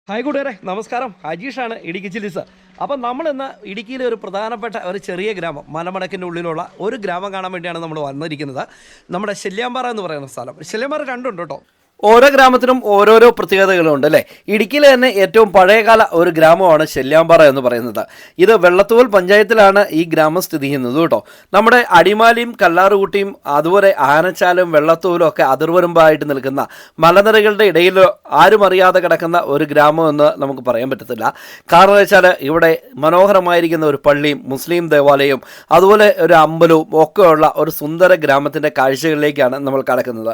Hi കൂട്ടുകാരെ, നമസ്കാരം. അജീഷാണ്, Idukki chillies. അപ്പം നമ്മളിന്ന് ഇടുക്കിയിലെ ഒരു പ്രധാനപ്പെട്ട ഒരു ചെറിയ ഗ്രാമം, മലമടക്കിൻ്റെ ഉള്ളിലുള്ള ഒരു ഗ്രാമം കാണാൻ വേണ്ടിയാണ് നമ്മൾ വന്നിരിക്കുന്നത്. നമ്മുടെ ശല്യാമ്പാറ എന്ന് പറയുന്ന സ്ഥലം. ശല്യാമ്പാറ രണ്ടുണ്ട് കേട്ടോ. ഓരോ ഗ്രാമത്തിനും ഓരോരോ പ്രത്യേകതകളുണ്ട് അല്ലേ. ഇടുക്കിയിലെ തന്നെ ഏറ്റവും പഴയകാല ഒരു ഗ്രാമമാണ് ശല്യാമ്പാറ എന്ന് പറയുന്നത്. ഇത് വെള്ളത്തൂവൽ പഞ്ചായത്തിലാണ് ഈ ഗ്രാമം സ്ഥിതി ചെയ്യുന്നത് കേട്ടോ. നമ്മുടെ അടിമാലിയും കല്ലാറുകുട്ടിയും അതുപോലെ ആനച്ചാലും വെള്ളത്തൂവലും ഒക്കെ അതിർവരമ്പായിട്ട് നിൽക്കുന്ന മലനിരകളുടെ ഇടയിൽ ആരും അറിയാതെ കിടക്കുന്ന ഒരു ഗ്രാമം എന്ന് നമുക്ക് പറയാൻ പറ്റത്തില്ല. കാരണം വെച്ചാൽ ഇവിടെ മനോഹരമായിരിക്കുന്ന ഒരു പള്ളിയും മുസ്ലിം ദേവാലയവും അതുപോലെ ഒരു അമ്പലവും ഒക്കെയുള്ള ഒരു സുന്ദര ഗ്രാമത്തിൻ്റെ കാഴ്ചകളിലേക്കാണ് നമ്മൾ കടക്കുന്നത്.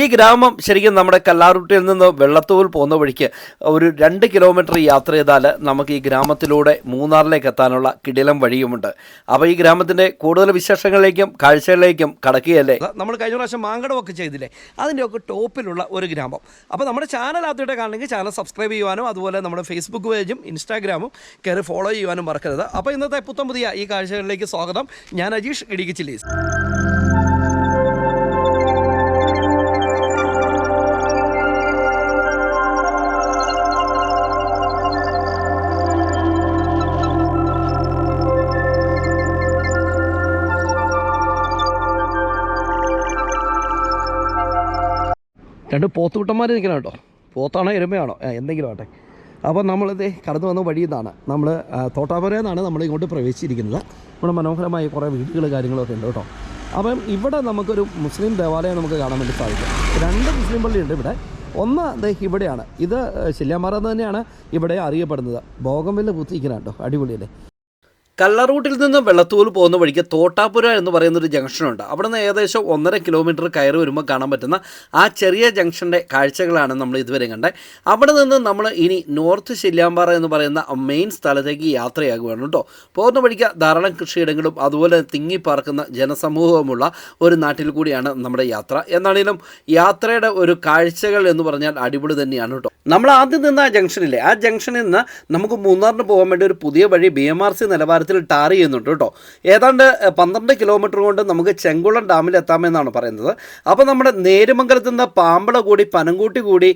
ഈ ഗ്രാമം ശരിക്കും നമ്മുടെ കല്ലാറുട്ടിയിൽ നിന്ന് വെള്ളത്തൂവൽ പോകുന്ന വഴിക്ക് ഒരു 2 കിലോമീറ്റർ യാത്ര ചെയ്താൽ നമുക്ക് ഈ ഗ്രാമത്തിലൂടെ മൂന്നാറിലേക്ക് എത്താനുള്ള കിടിലം വഴിയുമുണ്ട്. അപ്പോൾ ഈ ഗ്രാമത്തിൻ്റെ കൂടുതൽ വിശേഷങ്ങളിലേക്കും കാഴ്ചകളിലേക്കും കടക്കുകയല്ലേ. നമ്മൾ കഴിഞ്ഞ പ്രാവശ്യം മാങ്കടമൊക്കെ ചെയ്തില്ലേ, അതിൻ്റെയൊക്കെ ടോപ്പിലുള്ള ഒരു ഗ്രാമം. അപ്പോൾ നമ്മുടെ ചാനൽ ആദ്യമായിട്ട് കാണണമെങ്കിൽ ചാനൽ സബ്സ്ക്രൈബ് ചെയ്യുവാനും അതുപോലെ നമ്മുടെ ഫേസ്ബുക്ക് പേജും ഇൻസ്റ്റാഗ്രാമും കയറി ഫോളോ ചെയ്യുവാനും മറക്കരുത്. അപ്പോൾ ഇന്നത്തെ പുതിയ ഈ കാഴ്ചകളിലേക്ക് സ്വാഗതം. ഞാൻ അജീഷ്, ഇടുക്കി ചില്ലീസ്. രണ്ട് പോത്തുകുട്ടന്മാർ നിൽക്കണം കേട്ടോ. പോത്താണോ എരുമയാണോ എന്തെങ്കിലും ആട്ടെ. അപ്പോൾ നമ്മളിത് കടന്നു വന്ന വഴിയിൽ നിന്നാണ് നമ്മൾ തോട്ടാപുരയിൽ നിന്നാണ് നമ്മൾ ഇങ്ങോട്ട് പ്രവേശിച്ചിരിക്കുന്നത്. ഇവിടെ മനോഹരമായ കുറേ വീടുകൾ കാര്യങ്ങളൊക്കെ ഉണ്ട് കേട്ടോ. അപ്പം ഇവിടെ നമുക്കൊരു മുസ്ലിം ദേവാലയം നമുക്ക് കാണാൻ വേണ്ടി സാധിക്കും. 2 മുസ്ലിം പള്ളിയുണ്ട് ഇവിടെ. ഒന്ന് ഇവിടെയാണ്. ഇത് ശല്യാമ്പാറ എന്ന് തന്നെയാണ് ഇവിടെ അറിയപ്പെടുന്നത്. ബോഗംവില്ല കുത്തിയിരിക്കണം കേട്ടോ, അടിപൊളിയല്ലേ. കല്ലറൂട്ടിൽ നിന്ന് വെള്ളത്തൂവൽ പോകുന്ന വഴിക്ക് തോട്ടാപുര എന്ന് പറയുന്നൊരു ജംഗ്ഷനുണ്ട്. അവിടെ നിന്ന് ഏകദേശം 1.5 കിലോമീറ്റർ കയറി വരുമ്പോൾ കാണാൻ പറ്റുന്ന ആ ചെറിയ ജംഗ്ഷൻ്റെ കാഴ്ചകളാണ് നമ്മൾ ഇതുവരെ കണ്ടത്. അവിടെ നിന്ന് നമ്മൾ ഇനി നോർത്ത് ശല്യാമ്പാറ എന്ന് പറയുന്ന മെയിൻ സ്ഥലത്തേക്ക് യാത്രയാകുകയാണ് കേട്ടോ. പോകുന്ന വഴിക്ക് ധാരാളം കൃഷിയിടങ്ങളും അതുപോലെ തിങ്ങിപ്പാർക്കുന്ന ജനസമൂഹവുമുള്ള ഒരു നാട്ടിൽ കൂടിയാണ് നമ്മുടെ യാത്ര. എന്നാണെങ്കിലും യാത്രയുടെ ഒരു കാഴ്ചകൾ എന്ന് പറഞ്ഞാൽ അടിപൊളി തന്നെയാണ് കേട്ടോ. നമ്മൾ ആദ്യം നിന്ന് ആ ജംഗ്ഷനില്ലേ, ആ ജംഗ്ഷനിൽ നിന്ന് നമുക്ക് മൂന്നാറിന് പോകാൻ വേണ്ടി ഒരു പുതിയ വഴി BMRC നിലവാരത്തിൽ ടാർ ചെയ്യുന്നുണ്ട് കേട്ടോ. ഏതാണ്ട് 12 കിലോമീറ്റർ കൊണ്ട് നമുക്ക് ചെങ്കുളം ഡാമിൽ എത്താമെന്നാണ് പറയുന്നത്. അപ്പോൾ നമ്മുടെ നേരുമംഗലത്ത് നിന്ന് പാമ്പള കൂടി പനംകൂട്ടി കൂടി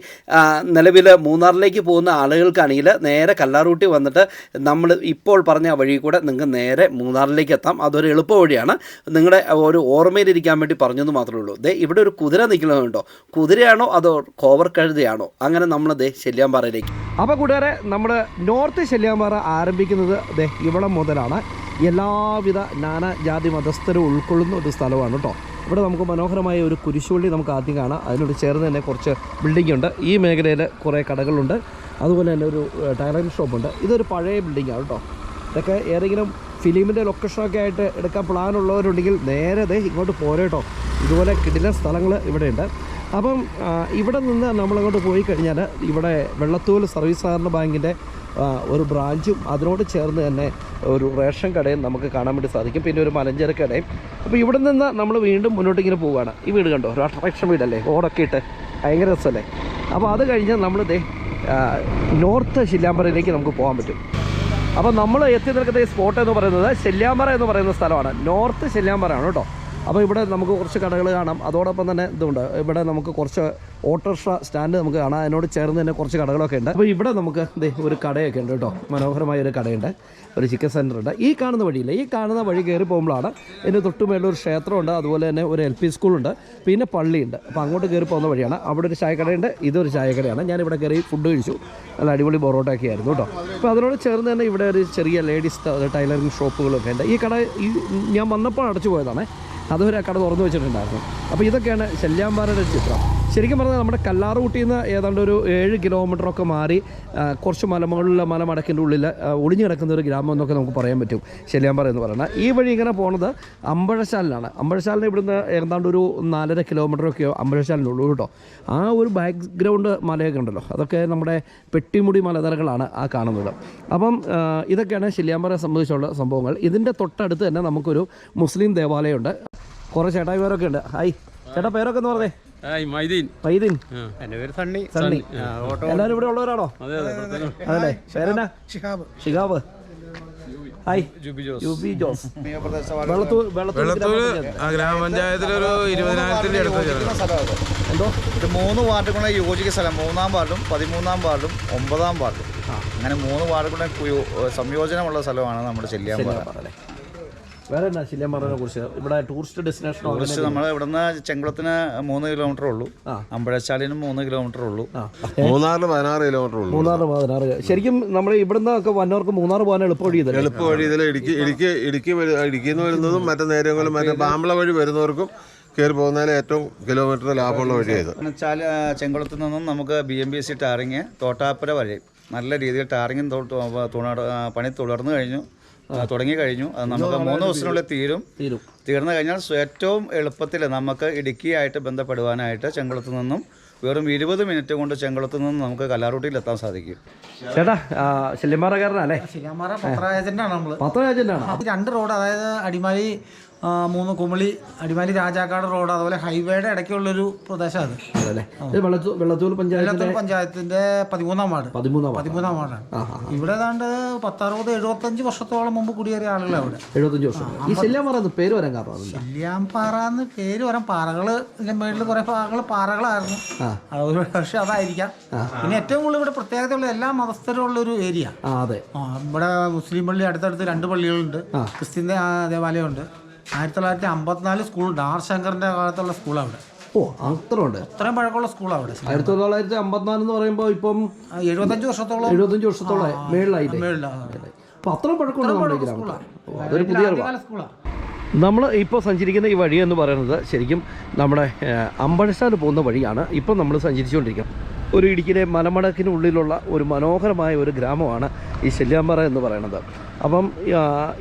നിലവിൽ മൂന്നാറിലേക്ക് പോകുന്ന ആളുകൾക്കാണെങ്കിൽ നേരെ കല്ലാറൂട്ടി വന്നിട്ട് നമ്മൾ ഇപ്പോൾ പറഞ്ഞ വഴി കൂടെ നിങ്ങൾക്ക് നേരെ മൂന്നാറിലേക്ക് എത്താം. അതൊരു എളുപ്പ വഴിയാണ്. നിങ്ങളുടെ ഒരു ഓർമ്മയിലിരിക്കാൻ വേണ്ടി പറഞ്ഞെന്ന് മാത്രമേ ഉള്ളൂ. ഇവിടെ ഒരു കുതിര നിൽക്കുന്നുണ്ടോ, കുതിരയാണോ അതോ കോവർ കഴുതയാണോ? അങ്ങനെ നമ്മൾ ശല്യാമ്പാറയിലേക്ക്. അപ്പോൾ കൂട്ടുകാരെ, നമ്മൾ നോർത്ത് ശല്യാമ്പാറ ആരംഭിക്കുന്നത് ഇവിടെ മുതലാണ്. എല്ലാവിധ നാനാജാതി മതസ്ഥരും ഉൾക്കൊള്ളുന്ന ഒരു സ്ഥലമാണ് കേട്ടോ. ഇവിടെ നമുക്ക് മനോഹരമായ ഒരു കുരിശുപള്ളി നമുക്ക് ആദ്യം കാണാം. അതിനോട് ചേർന്ന് തന്നെ കുറച്ച് ബിൽഡിംഗ് ഉണ്ട്. ഈ മേഖലയിൽ കുറേ കടകളുണ്ട്. അതുപോലെ തന്നെ ഒരു ടൈലറിംഗ് ഷോപ്പുണ്ട്. ഇതൊരു പഴയ ബിൽഡിങ്ങാണ് കേട്ടോ. ഇതൊക്കെ ഏതെങ്കിലും ഫിലിമിൻ്റെ ലൊക്കേഷനൊക്കെ ആയിട്ട് എടുക്കാൻ പ്ലാനുള്ളവരുണ്ടെങ്കിൽ നേരെ ഇങ്ങോട്ട് പോരേട്ടോ. ഇതുപോലെ കിടിലൻ സ്ഥലങ്ങൾ ഇവിടെയുണ്ട്. അപ്പം ഇവിടെ നിന്ന് നമ്മളങ്ങോട്ട് പോയി കഴിഞ്ഞാൽ ഇവിടെ വെള്ളത്തൂവൽ സർവീസ് സഹകരണ ബാങ്കിൻ്റെ ഒരു ബ്രാഞ്ചും അതിനോട് ചേർന്ന് തന്നെ ഒരു റേഷൻ കടയും നമുക്ക് കാണാൻ വേണ്ടി സാധിക്കും. പിന്നെ ഒരു മലഞ്ചര കടയും. അപ്പോൾ ഇവിടെ നിന്ന് നമ്മൾ വീണ്ടും മുന്നോട്ട് ഇങ്ങനെ പോവുകയാണ്. ഈ വീട് കണ്ടോ, ഒരു അട്രാക്ഷൻ വീടല്ലേ, ഓടൊക്കെ ഇട്ട് ഭയങ്കര രസമല്ലേ. അപ്പോൾ അത് കഴിഞ്ഞ് നമ്മൾ നോർത്ത് ശല്യാമ്പാറയിലേക്ക് നമുക്ക് പോകാൻ പറ്റും. അപ്പോൾ നമ്മൾ എത്തി നിൽക്കുന്ന ഈ സ്പോട്ട് എന്ന് പറയുന്നത് ശല്യാമ്പാറ എന്ന് പറയുന്ന സ്ഥലമാണ്. നോർത്ത് ശല്യാമ്പാറയാണ് കേട്ടോ. അപ്പോൾ ഇവിടെ നമുക്ക് കുറച്ച് കടകൾ കാണാം. അതോടൊപ്പം തന്നെ ഇതുണ്ട്, ഇവിടെ നമുക്ക് കുറച്ച് ഓട്ടോറിക്ഷ സ്റ്റാൻഡ് നമുക്ക് കാണാം. അതിനോട് ചേർന്ന് തന്നെ കുറച്ച് കടകളൊക്കെ ഉണ്ട്. അപ്പോൾ ഇവിടെ നമുക്ക് ഒരു കടയൊക്കെ ഉണ്ട് കേട്ടോ. മനോഹരമായൊരു കടയുണ്ട്, ഒരു ചിക്കൻ സെൻ്റർ ഉണ്ട്. ഈ കാണുന്ന വഴിയില്ല, ഈ കാണുന്ന വഴി കയറി പോകുമ്പോഴാണ് ഇതിന് തൊട്ടുമേലൊരു ക്ഷേത്രമുണ്ട്. അതുപോലെ തന്നെ ഒരു LP സ്കൂളുണ്ട്, പിന്നെ പള്ളിയുണ്ട്. അപ്പോൾ അങ്ങോട്ട് കയറി പോകുന്ന വഴിയാണ്. അവിടെ ഒരു ചായക്കടയുണ്ട്, ഇതൊരു ചായക്കടയാണ്. ഞാനിവിടെ കയറി ഫുഡ് കഴിച്ചു. നല്ല അടിപൊളി പൊറോട്ടയൊക്കെ ആയിരുന്നു കേട്ടോ. അപ്പോൾ അതിനോട് ചേർന്ന് തന്നെ ഇവിടെ ഒരു ചെറിയ ലേഡീസ് ടൈലറിംഗ് ഷോപ്പുകളൊക്കെ ഉണ്ട്. ഈ കട ഞാൻ വന്നപ്പോൾ അടച്ചു പോയതാണ്. അതുവരെ ആ കട തുറന്നു വെച്ചിട്ടുണ്ടായിരുന്നു. അപ്പോൾ ഇതൊക്കെയാണ് ശല്യാമ്പാറയുടെ ചിത്രം. ശരിക്കും പറഞ്ഞാൽ നമ്മുടെ കല്ലാറുകുട്ടിയിൽ നിന്ന് ഏതാണ്ട് ഒരു 7 കിലോമീറ്ററൊക്കെ മാറി കുറച്ച് മലമുകളിലെ മലമടക്കിൻ്റെ ഉള്ളിൽ ഒളിഞ്ഞു കിടക്കുന്ന ഒരു ഗ്രാമം എന്നൊക്കെ നമുക്ക് പറയാൻ പറ്റും ശല്യാമ്പാറ എന്ന് പറയുന്നത്. ഈ വഴി ഇങ്ങനെ പോകുന്നത് അമ്പഴശാലിനാണ്. അമ്പഴശാലിന് ഇവിടുന്ന് ഏതാണ്ട് ഒരു 4.5 കിലോമീറ്ററൊക്കെയോ അമ്പഴശാലിനുള്ളൂ കേട്ടോ. ആ ഒരു ബാക്ക്ഗ്രൗണ്ട് മലയൊക്കെ ഉണ്ടല്ലോ, അതൊക്കെ നമ്മുടെ പെട്ടിമുടി മലനിരകളാണ് ആ കാണുന്നത്. അപ്പം ഇതൊക്കെയാണ് ശല്യാമ്പാറയെ സംബന്ധിച്ചുള്ള സംഭവങ്ങൾ. ഇതിൻ്റെ തൊട്ടടുത്ത് തന്നെ നമുക്കൊരു മുസ്ലിം ദേവാലയമുണ്ട്. കുറേ ചേട്ടായിമാരൊക്കെ ഉണ്ട്. ഹായ് ചേട്ടാ, പേരൊക്കെ എന്ന് പറഞ്ഞേ? മൈദീൻ. എൻ്റെ പേര് സണ്ണി. എല്ലാവരും ഇവിടെ ഉള്ളവരാണോ? അതല്ലേ. പേരെന്നാ? ഷിഹാബ്. ഹായ് ജൂബി ജോസ്. വെള്ളത്തൂർ ഗ്രാമപഞ്ചായത്തിലൊരു 20,000 അടുത്ത് എന്തോ ഇത് 3 വാർഡുകളെ യോജിക്കുന്ന സ്ഥലം. 3-ാം വാർഡും 13-ാം വാർഡും 9-ാം വാർഡും, അങ്ങനെ 3 വാർഡുകളുടെ സംയോജനമുള്ള സ്ഥലമാണ് നമ്മുടെ ചെല്ലിയാമ്പാറ. വേറെ എന്നാ ചെല്ലിയാമ്പാറയെ കുറിച്ച്? ഇവിടെ ടൂറിസ്റ്റ് ഡെസ്റ്റിനേഷൻ നമ്മൾ ഇവിടുന്ന് ചെങ്കുളത്തിന് 3 കിലോമീറ്റർ ഉള്ളൂ, അമ്പഴച്ചാലിനും 3 കിലോമീറ്റർ ഉള്ളൂ, മൂന്നാറിന് 16 കിലോമീറ്റർ ഉള്ളൂ. 16. ശരിക്കും നമ്മൾ ഇവിടുന്ന് ഒക്കെ വന്നവർക്ക് മൂന്നാർ പോകാൻ എളുപ്പ വഴി ഇതിൽ ഇടുക്കിയിൽ നിന്ന് വരുന്നതും മറ്റേ നേരങ്ങളും മറ്റേ പാമ്പള വഴി വരുന്നവർക്കും കയറി പോകുന്നതിൽ ഏറ്റവും കിലോമീറ്റർ ലാഭമുള്ള വഴിയായത്. ചെങ്കുളത്ത് നിന്നും നമുക്ക് BMBC ടാറിങ് തോട്ടാപ്പുര വഴി നല്ല രീതിയിൽ ടാറിങ്ങും പണി തുടങ്ങി കഴിഞ്ഞു. അത് നമുക്ക് 3 ദിവസത്തിനുള്ളിൽ തീർന്നു കഴിഞ്ഞാൽ ഏറ്റവും എളുപ്പത്തിൽ നമുക്ക് ഇടുക്കിയായിട്ട് ബന്ധപ്പെടുവാനായിട്ട് ചെങ്കുളത്ത് നിന്നും വെറും 20 മിനിറ്റ് കൊണ്ട് ചെങ്കുളത്ത് നിന്നും നമുക്ക് കല്ലാറൂട്ടിയിൽ എത്താൻ സാധിക്കും. ചേട്ടാ ചെല്ലിമാറക്കാരനല്ലേ? ചെല്ലിയാമ്പാറ പത്ര ഏജന്റാണ് നമ്മൾ. പത്ര ഏജന്റാണ്. 2 റോഡ്, അതായത് അടിമാലി 3 കുമളി, അടിമാലി രാജാക്കാട് റോഡ്, അതുപോലെ ഹൈവേയുടെ ഇടയ്ക്കുള്ളൊരു പ്രദേശം അത്. വെള്ളത്തൂർ പഞ്ചായത്തിന്റെ 13-ാം വാർഡ്. 13-ാം വാർഡാണ്. ഇവിടെ ഏതാണ്ട് 10-60-75 വർഷത്തോളം മുമ്പ് കുടിയേറിയ ആളുകൾ അവിടെ. 75 വർഷം. ഈ ചെല്ലിയാമ്പാറ പേര് വരാൻ കാരണം ചെല്ലിയാമ്പാറ എന്ന് പേര് വരാൻ പാറകള്, ഇതിന്റെ മേളിൽ കുറെ ഭാഗങ്ങൾ പാറകളായിരുന്നു. ഒരു പക്ഷെ അതായിരിക്കാം. പിന്നെ ഏറ്റവും കൂടുതൽ ഇവിടെ പ്രത്യേകതയുള്ള എല്ലാ മതസ്ഥരും ഉള്ള ഒരു ഏരിയ. ഇവിടെ മുസ്ലിം പള്ളി അടുത്തടുത്ത് 2 പള്ളികളുണ്ട്, ക്രിസ്ത്യൻ ദേവാലയമുണ്ട്. 1954 സ്കൂൾ, ഡാർ ശങ്കറിന്റെ കാലത്തുള്ള സ്കൂളാണ് അവിടെ. അത്രയും പഴക്കമുള്ള സ്കൂളാണ് അവിടെ. 1954 എന്ന് പറയുമ്പോൾ ഇപ്പം 75 വർഷത്തോളം നമ്മൾ ഇപ്പോൾ സഞ്ചരിക്കുന്ന ഈ വഴി എന്ന് പറയുന്നത് ശരിക്കും നമ്മുടെ അമ്പഴച്ചാൽ പോകുന്ന വഴിയാണ് ഇപ്പം നമ്മൾ സഞ്ചരിച്ചുകൊണ്ടിരിക്കുന്നത്. ഒരു ഇടുക്കിയിലെ മലമടക്കിനുള്ളിലുള്ള ഒരു മനോഹരമായ ഒരു ഗ്രാമമാണ് ഈ ചെല്ലിയാമ്പാറ എന്ന് പറയുന്നത്. അപ്പം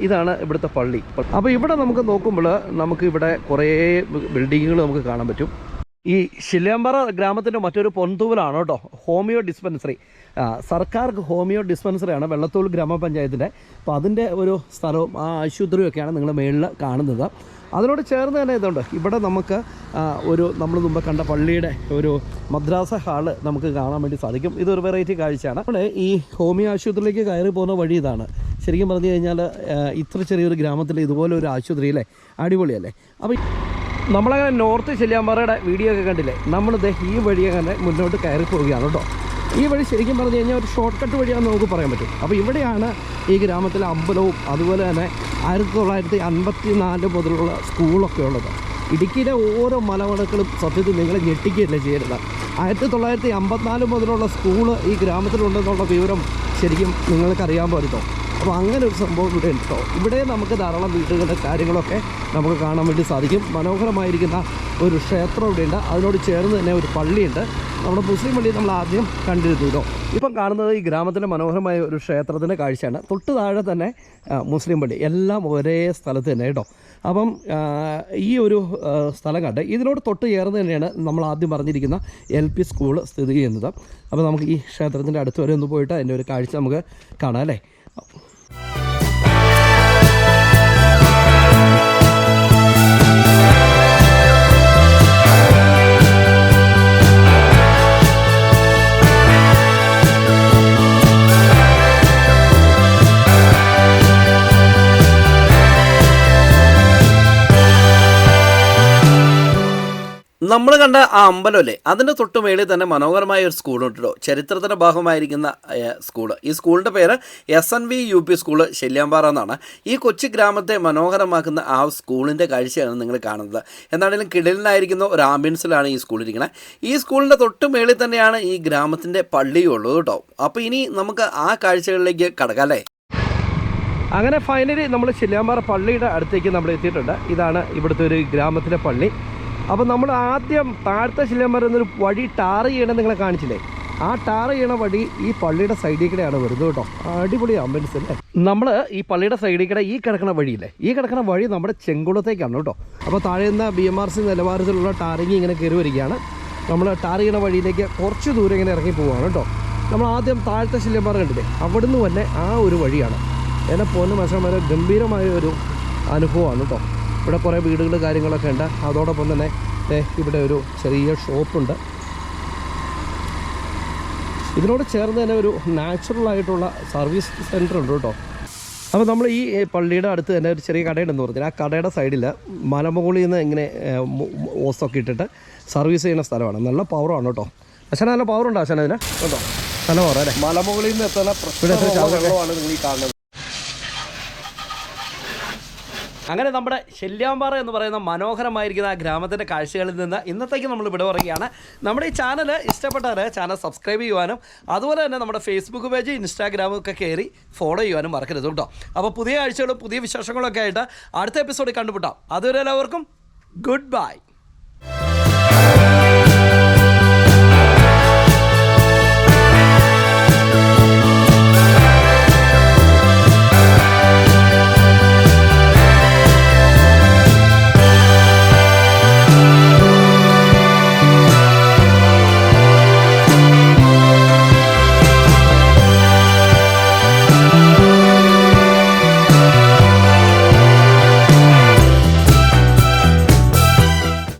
ഇതാണ് ഇവിടുത്തെ പള്ളി. അപ്പോൾ ഇവിടെ നമുക്ക് നോക്കുമ്പോൾ നമുക്കിവിടെ കുറേ ബിൽഡിങ്ങുകൾ നമുക്ക് കാണാൻ പറ്റും. ഈ ചെല്ലിയാമ്പാറ ഗ്രാമത്തിൻ്റെ മറ്റൊരു പൊൻതൂവലാണ് കേട്ടോ ഹോമിയോ ഡിസ്പെൻസറി. സർക്കാർ ഹോമിയോ ഡിസ്പെൻസറിയാണ് വെള്ളത്തൂർ ഗ്രാമപഞ്ചായത്തിൻ്റെ. അപ്പോൾ അതിൻ്റെ ഒരു സ്ഥലവും ആ ആശുപത്രിയൊക്കെയാണ് നിങ്ങൾ മേളിൽ കാണുന്നത്. അതിനോട് ചേർന്ന് തന്നെ ഇതുണ്ട്. ഇവിടെ നമുക്ക് നമ്മൾ മുമ്പ് കണ്ട പള്ളിയുടെ ഒരു മദ്രാസ ഹാള് നമുക്ക് കാണാൻ വേണ്ടി സാധിക്കും. ഇതൊരു വെറൈറ്റി കാഴ്ചയാണ്. അവിടെ ഈ ഹോമിയോ ആശുപത്രിയിലേക്ക് കയറി പോകുന്ന വഴി ഇതാണ്. ശരിക്കും പറഞ്ഞു കഴിഞ്ഞാൽ ഇത്ര ചെറിയൊരു ഗ്രാമത്തിൽ ഇതുപോലെ ഒരു ആശുപത്രി അല്ലേ, അടിപൊളിയല്ലേ. അപ്പോൾ നമ്മളങ്ങനെ നോർത്ത് ചെല്ലിയാമ്പാറയുടെ വീഡിയോ ഒക്കെ കണ്ടില്ലേ, നമ്മളിത് ഈ വഴിയെ തന്നെ മുന്നോട്ട് കയറി പോവുകയാണ് കേട്ടോ. ഈ വഴി ശരിക്കും പറഞ്ഞു കഴിഞ്ഞാൽ ഒരു ഷോർട്ട് കട്ട് വഴിയാണെന്ന് നമുക്ക് പറയാൻ പറ്റും. അപ്പോൾ ഇവിടെയാണ് ഈ ഗ്രാമത്തിലെ അമ്പലവും അതുപോലെ തന്നെ 1954 മുതലുള്ള സ്കൂളൊക്കെ ഉള്ളത്. ഇടുക്കിയിലെ ഓരോ മലമടക്കളും സത്യത്തിൽ നിങ്ങളെ ഞെട്ടിക്കുകയല്ലേ ചെയ്യരുത്. 1954 മുതലുള്ള സ്കൂള് ഈ ഗ്രാമത്തിലുണ്ടെന്നുള്ള വിവരം ശരിക്കും നിങ്ങൾക്കറിയാൻ പറ്റുമോ? അപ്പോൾ അങ്ങനെ ഒരു സംഭവം ഇവിടെ ഉണ്ട് കേട്ടോ. ഇവിടെ നമുക്ക് ധാരാളം വീടുകളുടെ കാര്യങ്ങളൊക്കെ നമുക്ക് കാണാൻ വേണ്ടി സാധിക്കും. മനോഹരമായിരിക്കുന്ന ഒരു ക്ഷേത്രം ഇവിടെയുണ്ട്. അതിനോട് ചേർന്ന് തന്നെ ഒരു പള്ളിയുണ്ട്. നമ്മുടെ മുസ്ലിം പള്ളി നമ്മൾ ആദ്യം കണ്ടിരുന്നു. ഇപ്പം കാണുന്നത് ഈ ഗ്രാമത്തിൻ്റെ മനോഹരമായ ഒരു ക്ഷേത്രത്തിൻ്റെ കാഴ്ചയാണ്. തൊട്ട് താഴെ തന്നെ മുസ്ലിം പള്ളി, എല്ലാം ഒരേ സ്ഥലത്ത് തന്നെ കേട്ടോ. അപ്പം ഈ ഒരു സ്ഥലം കണ്ട് ഇതിനോട് തൊട്ട് ചേർന്ന് തന്നെയാണ് നമ്മൾ ആദ്യം പറഞ്ഞിരിക്കുന്ന LP സ്കൂൾ സ്ഥിതി ചെയ്യുന്നത്. അപ്പോൾ നമുക്ക് ഈ ക്ഷേത്രത്തിൻ്റെ അടുത്ത് വരെ ഒന്ന് പോയിട്ട് അതിൻ്റെ ഒരു കാഴ്ച നമുക്ക് കാണാം അല്ലേ. നമ്മൾ കണ്ട ആ അമ്പലമല്ലേ, അതിൻ്റെ തൊട്ട് മേളിൽ തന്നെ മനോഹരമായ ഒരു സ്കൂളുണ്ടോ, ചരിത്രത്തിൻ്റെ ഭാഗമായിരിക്കുന്ന സ്കൂൾ. ഈ സ്കൂളിൻ്റെ പേര് SNV UP സ്കൂൾ ചെല്ലിയാമ്പാറ എന്നാണ്. ഈ കൊച്ചു ഗ്രാമത്തെ മനോഹരമാക്കുന്ന ആ സ്കൂളിൻ്റെ കാഴ്ചയാണ് നിങ്ങൾ കാണുന്നത്. എന്നാണെങ്കിലും കിടലിനായിരിക്കുന്ന ഒരു ആംബിയൻസിലാണ് ഈ സ്കൂളിരിക്കുന്നത്. ഈ സ്കൂളിൻ്റെ തൊട്ട് മേളിൽ തന്നെയാണ് ഈ ഗ്രാമത്തിൻ്റെ പള്ളിയും ഉള്ളത് കേട്ടോ. അപ്പോൾ ഇനി നമുക്ക് ആ കാഴ്ചകളിലേക്ക് കടക്കാം അല്ലേ. അങ്ങനെ ഫൈനലി നമ്മൾ ചെല്ലിയാമ്പാറ പള്ളിയുടെ അടുത്തേക്ക് നമ്മൾ എത്തിയിട്ടുണ്ട്. ഇതാണ് ഇവിടുത്തെ ഒരു ഗ്രാമത്തിലെ പള്ളി. അപ്പോൾ നമ്മൾ ആദ്യം താഴത്തെ ചെല്ലിയാമ്പാറ എന്നൊരു വഴി ടാർ ചെയ്യണം നിങ്ങളെ കാണിച്ചില്ലേ, ആ ടാർ ചെയ്യണ വഴി ഈ പള്ളിയുടെ സൈഡിൽ കൂടെയാണ് വരുന്നത് കേട്ടോ. അടിപൊളി ആംബുലൻസ് അല്ലേ. നമ്മൾ ഈ പള്ളിയുടെ സൈഡിൽ കൂടെ ഈ കിടക്കുന്ന വഴിയില്ലേ, ഈ കിടക്കുന്ന വഴി നമ്മുടെ ചെങ്കുളത്തേക്കാണ് കേട്ടോ. അപ്പോൾ താഴെ നിന്ന് BMRC നിലവാരത്തിലുള്ള ടാറിങ് ഇങ്ങനെ കയറി വരികയാണ്. നമ്മൾ ടാർ ചെയ്യണ വഴിയിലേക്ക് കുറച്ച് ദൂരം ഇങ്ങനെ ഇറങ്ങി പോവുകയാണ് കേട്ടോ. നമ്മൾ ആദ്യം താഴത്തെ ചെല്ലിയാമ്പാറ കണ്ടില്ലേ, അവിടുന്ന് തന്നെ ആ ഒരു വഴിയാണ്. എന്നെ പോകുന്ന മനുഷ്യന്മാരെ ഗംഭീരമായ ഒരു അനുഭവമാണ് കേട്ടോ. ഇവിടെ കുറേ വീടുകൾ കാര്യങ്ങളൊക്കെ ഉണ്ട്. അതോടൊപ്പം തന്നെ ഇവിടെ ഒരു ചെറിയ ഷോപ്പുണ്ട്. ഇതിനോട് ചേർന്ന് തന്നെ ഒരു നാച്ചുറലായിട്ടുള്ള സർവീസ് സെൻ്റർ ഉണ്ട് കേട്ടോ. അപ്പോൾ നമ്മൾ ഈ പള്ളിയുടെ അടുത്ത് തന്നെ ഒരു ചെറിയ കടയുണ്ടെന്ന് പറഞ്ഞാൽ ആ കടയുടെ സൈഡിൽ മലമുകളിൽ നിന്ന് ഇങ്ങനെ ഓസൊക്കെ ഇട്ടിട്ട് സർവീസ് ചെയ്യുന്ന സ്ഥലമാണ്. നല്ല പവറാണ് കേട്ടോ. അച്ഛന നല്ല പവറുണ്ടോ അച്ഛന അതിന്? കേട്ടോ നല്ല പവർ അല്ലേ. മലമുകളിൽ നിന്ന് എത്തുന്ന വെള്ളമാണ് നിങ്ങൾ ഈ കാണുന്നത്. അങ്ങനെ നമ്മുടെ ശല്യാമ്പാറ എന്ന് പറയുന്ന മനോഹരമായിരിക്കുന്ന ആ ഗ്രാമത്തിൻ്റെ കാഴ്ചകളിൽ നിന്ന് ഇന്നത്തേക്ക് നമ്മൾ ഇവിടെ പറയുകയാണ്. നമ്മുടെ ഈ ചാനൽ ഇഷ്ടപ്പെട്ടാൽ ചാനൽ സബ്സ്ക്രൈബ് ചെയ്യുവാനും അതുപോലെ തന്നെ നമ്മുടെ ഫേസ്ബുക്ക് പേജ് ഇൻസ്റ്റാഗ്രാമും ഒക്കെ കയറി ഫോളോ ചെയ്യുവാനും മറക്കരുത് കേട്ടോ. അപ്പോൾ പുതിയ കാഴ്ചകളും പുതിയ വിശേഷങ്ങളൊക്കെ ആയിട്ട് അടുത്ത എപ്പിസോഡിൽ കണ്ടുമുട്ടാം. അതുവരെ എല്ലാവർക്കും ഗുഡ് ബൈ.